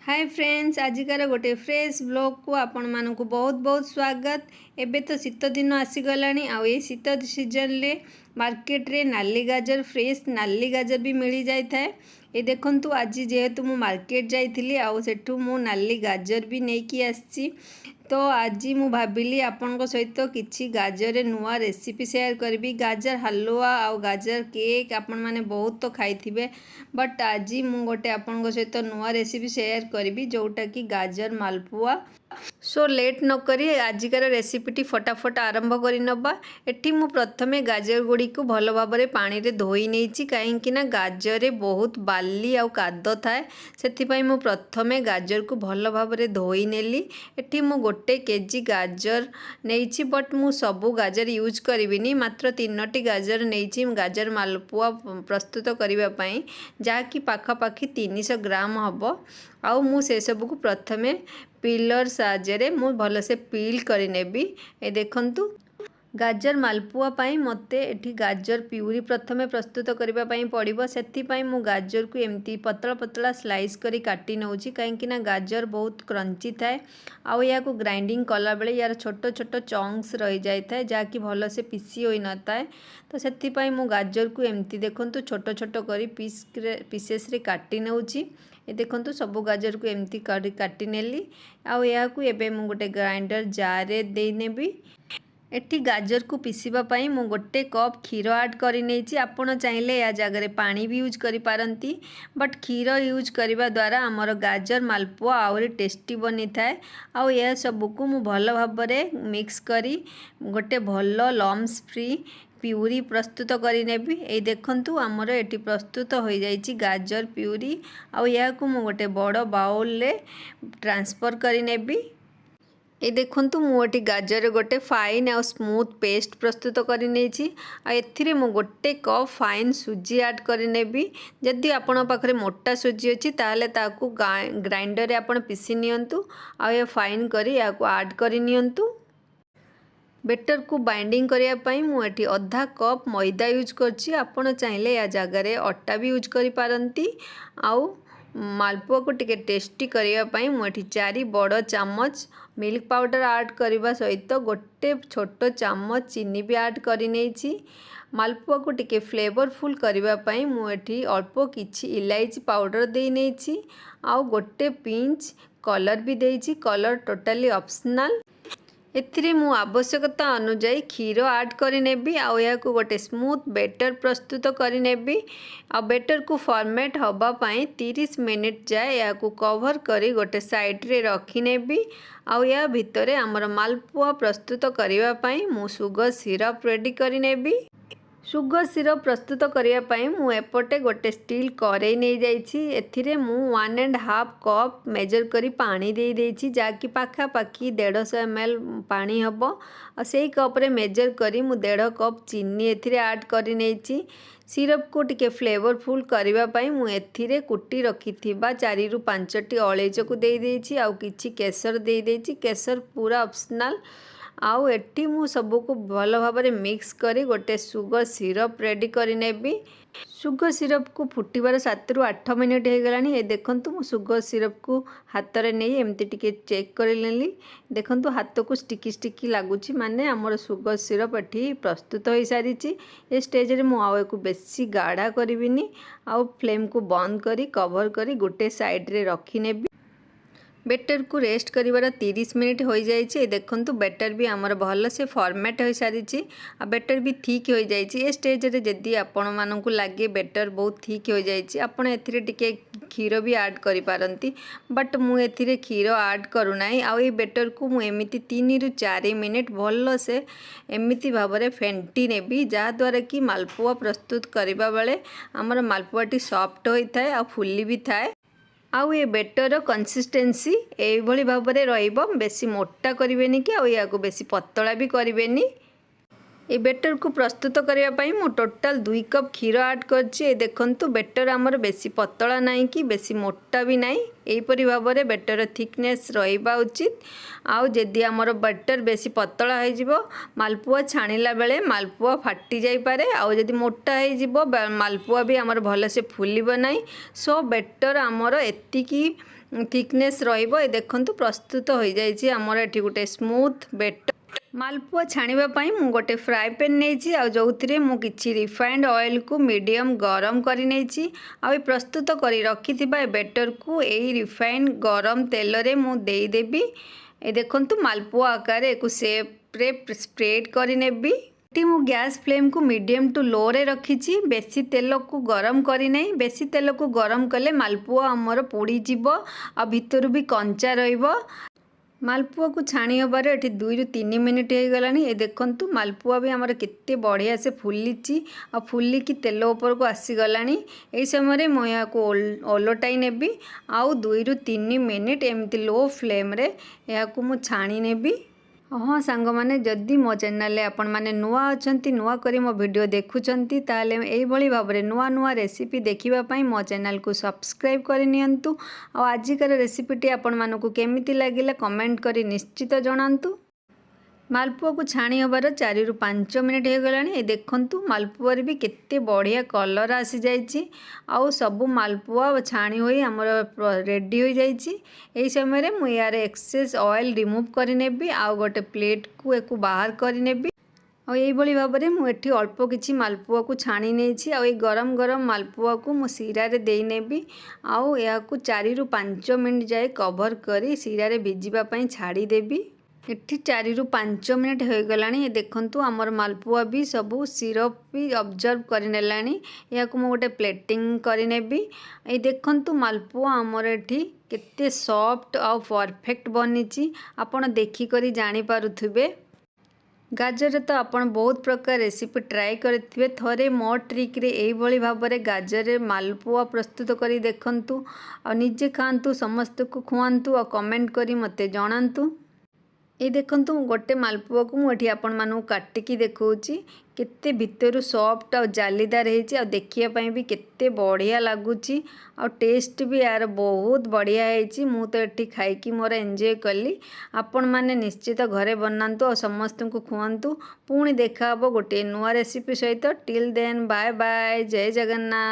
Hi friends, आजिकार गोटे fresh blog को आपण मानक बहुत बहुत स्वागत। एबे तो शीत दिन आसीगला आ शीत सीजन ले मार्केट रे नाली गाजर फ्रेश नाली गाजर भी मिल जाए थाए। ये देखंतु आज जेहेतु मु मार्केट जाइथिली आउ सेठू मु नाली गाजर भी नेकी आसी। तो आज मु भाबिली आपन सहित किछि गाजर नुआ रेसिपी शेयर करी। गाजर हलवा आउ गाजर केक आपण माने बहुत तो खाइथिबे, बट आज मु गोटे आपन सहित नुआ रेसिपी शेयर करी जोटा कि गाजर मालपुआ। सो लेट न करी आजिकार रेसिपीटी फटाफट आरंभ करी नबा। एठी मु प्रथमे गाजर गुड़ी को भल भाव में पानी रे धोई नेछि, कहीं ना गाजर रे बहुत बाली आउ कादो थाए। सेथिपाई मु प्रथमे गाजर को भल भाव में धोई नेली। एठी मु गोटे केजी गाजर नेछि, बट मु सबु गाजर यूज करिविनी, मात्र 3टी गाजर नेछि गाजर मालपुआ प्रस्तुत करिबा पई, जाकि पाखापाखि 300 ग्राम हबो। आउ मु से सब को प्रथमे पिलर साहाय्य मु भलसे पील करि नेबी। ए देखंतु गाजर मालपुआ पाई मते एठी गाजर प्यूरी प्रथमे प्रस्तुत करिबा पाई पड़िबो। सेथि पाई मु गाजर को एमती पतला पतला स्लाइस करी काटी नउची, कहीं ना गाजर बहुत क्रंची थाए। आउ या को ग्राइंडिंग कला बेले यार छोट छोट चंक्स रही जाय थाए, जाकि भल से पीसी होई न थाए। तो सेथि पाई मु गाजर को एमती देखंतु छोट छोट करी पीसेस रे काटी नउची। ये देखंतु सबु गाजर को एमती काटी नेली। आउ या को एबे मु गोटे ग्राइंडर जार रे दे नेबी। एठी गाजर को पीसीबा पाई मु गोटे कप क्षीर ऐड करि नेछि। आपण चाहिले या जगह रे पानी भी यूज करि पारंती, बट क्षीर यूज करिबा द्वारा हमर गाजर मालपुआ आउरी टेस्टी बनी थाए। आउ या सब को मु भल भाव रे मिक्स करी गोटे भल लम्स फ्री प्यूरी प्रस्तुत करि नेबी। ए देखंतु हमर एठी प्रस्तुत हो जाइछि गाजर प्यूरी। आउ या को मु गोटे बड़ बाउल रे ट्रांसफर करि नेबी। ये देखंतु मुझे गाजर गोटे फाइन आ स्मूथ पेस्ट प्रस्तुत करी। एथिरे मु गोटे कप फाइन सुजी ऐड करी। जदि आपण पाखरे मोटा सुजी अच्छी ताले ताकू ग्राइंडर रे आपण पीसी नियंतु। आ ये फाइन करी या को ऐड करी नियंतु। बेटर को बाइंडिंग करिया पई मु एठी आधा कप मैदा यूज करछि। आपण चाहिले या जगह रे आटा भी यूज करि पारंती। आउ मालपुआ को टिके टेस्टी करिया पई मु एठी 4 बड़ चम्मच मिल्क पाउडर ऐड करबा सहित गोटे छोट चम्मच चीनी भी ऐड करि नेछि। मालपुआ को टिके फ्लेवरफुल करिबा पई मु एठी अल्प किछि इलायची पाउडर दे नेछि। आउ गोटे पिंच कलर भी देछि। Colour totally optional. एथिरे मु आवश्यकता अनुसार क्षीर ऐड करि नेबी। आउ या को गोटे स्मूथ बेटर प्रस्तुत करि नेबी। आ बेटर को फॉर्मेट हबा पई 30 मिनिट जाए या को कवर करी गोटे साइड रे रखि नेबी। आउ या भितरे हमर मालपुआ प्रस्तुत करिबा पई मु सुगर सिरप रेडी करि नेबी। सुगर सिरप प्रस्तुत करिया पई मु एपटे गोटे स्टील करेई नै जाइछि। एथिरे मु 1.5 कप मेजर करी पानी दे देछि, जाकि पाखा पाखी 150 ml पानी हबो। आ सेही कप रे मेजर करी मु 1.5 कप चीनी एथिरे ऐड करि नेछि। सिरप को टिके फ्लेवरफुल करिबा पई मु एथिरे कुटी रखिथिबा 4 रु 5टी अळेइच को दे देछि। आउ किछि केसर दे देछि। केसर पूरा ऑप्शनल। आउ एठी मु सबु को भल भाव में मिक्स करी गोटे सुगर सिरप रेडी करि नेबी। सुगर सिरप को फुटिबार 7 रु 8 मिनिट हो गलानी। ये देखंतु मु सुगर सिरप को हाथ रे नै एमती टिके चेक कर लेली। देखंतु हाथ को स्टिकी स्टिकी लागुची, माने हमर सुगर सिरप एठी प्रस्तुत हो सारिची। ए स्टेज रे मु आउ को बेसी गाढ़ा करिविनी। आउ फ्लेम को बंद करी कवर करी गोटे साइड रे रखि नेबी। बेटर को रेस्ट करिवार 30 मिनिट हो जाइए। देखंतु बेटर भी आमर भल से फॉर्मेट हो सारी। आ बेटर भी ठीक हो जाइए। ए स्टेज रे जदि आपण मानकु लागे बेटर बहुत ठीक हो जाइए, आपण एथिरे टिके क्षीर भी ऐड करि पारंती, बट मु एथिरे क्षीर ऐड करू नाही। आ ए बेटर को मु एमिति 3 रु 4 मिनिट भल से एमिति भाव रे फेंटी नेबी, जा द्वारा कि मालपुआ प्रस्तुत करिबा बेले हमर मालपुआटी सॉफ्ट होई थाए आ फुल्ली भी थाए। आउ ये बेटर कंसिस्टेंसी एभली भाव में रहिबो। बेसी मोटा करिवेनी कि आउ या को बेसी पतला भी करिवेनी। ए बेटर को प्रस्तुत करने मु टोटाल 2 कप क्षीर ऐड कर देखु बेटर आमर बेसी पतला नहीं कि बेसी मोटा भी नहीं यहीपरी भाव में बेटर थिकनेस रहा उचित। आउ जदि आमर बेटर बेसी पतला हो मालपुआ छाणिला बेले मालपुआ फाटी जाई पारे आउ जदि मोटा हो मालपुआ भी आमर भल से फुलिब नहीं। सो बेटर आमर एतिकी थिकनेस रहिबो। देखंतु प्रस्तुत हो जाइए आमर एठी गोटे स्मूथ बेटर मालपुआ छाणिबापी मु गोटे फ्राए पैन नहीं आ जो मु किछि रिफाइंड ऑयल को मीडियम गरम करी नहीं आ प्रस्तुत करी रखी बेटर को यही रिफाइंड गरम तेल रे मु देदेवी। ए देखंतु मालपुआ आकार एक सेप्रे स्प्रेड करी नेबी। मु गैस फ्लेम को मीडियम टू लो रे रखी बेसी तेल को गरम करी नहीं। बेसी तेल को गरम कले मालपुआ आमर पोड़ी जीवो आ भितर भी कंचा रहिबो। मालपुआ को छाणी हबार ये 2 ରୁ 3 मिनिट हो गला। ये देखंतु मालपुआ भी आमर केते बढ़िया से फुली आ फुलिकी तेल ऊपर को आसीगला। यही समय मुझे को ओलटाई नेबी आउ 2 ରୁ 3 मिनिट एमती लो फ्लेम रे या मु छाणी नेबी। हाँ सांग मैंने जदि मो चैनल आपण मैंने नुआ अच्छा नुआ करी मो वीडियो देखुंती ताले यही भाव में नुआ नुआ रेसिपी देखापी मो चैनल को सब्सक्राइब करनियंतु। आजिकार रेसिपीटी आपण मानकु केमिति लागिला कमेंट करी निश्चित जणांतु। मालपुआ को छाणी हबार 4 ରୁ 5 मिनिट हो गला। ये देखंतु मालपुआ भी केते बढ़िया कलर आसी जाइए आउ सबु मालपुआ छाणी होई हमर रेडी हो जाइए। यही समय मु यार एक्सेस ऑयल रिमूव करी नेबी आउ गोटे प्लेट को एको बाहर करी नेबी। और यही भाव में मुझे अल्प किसी मालपुआ को छाणी नहीं आ गरम गरम मालपुआ को मु सीरा रे देई नेबी आउ या 4 ରୁ 5 मिनिट जाए कवर करी सीरा रे भिजिबा छाड़ी देबी। एठी 4 ରୁ 5 मिनिट हो गला। ये देखंतु आमर मालपुआ भी सबू सिरप भी ऑब्जर्व करनेलानी। या को मु गोटे प्लेटिंग करी नेबी। ये देखंतु मालपुआ आमर एठी केते सॉफ्ट और परफेक्ट बनीची आपण देखि करी जानि पारुथिबे। गाजर तो आपण बहुत प्रकार रेसिपी ट्राए करथिबे थरे मो ट्रिक रे एही भाव में गाजर रे मालपुआ प्रस्तुत करी देखंतु आ निजे खांतु समस्त को खुआंतु और कमेंट करी मते जणांतु। ये देखंतु गोटे मालपुआ को मुझे आपण मानू काटिकी देखौची केते भितरु सॉफ्ट और जालीदार होती आ देखिया भी केते बढ़िया लगुची आ टेस्ट भी यार बहुत बढ़िया होती। मु तो ये खाई मोर एंजॉय कली। आपण माने निश्चित घरे बनातु और समस्त को खुआंतु। पुणी देखा गोटे नुआ रेसिपी सहित। टिल देन बाय बाय जय जगन्नाथ।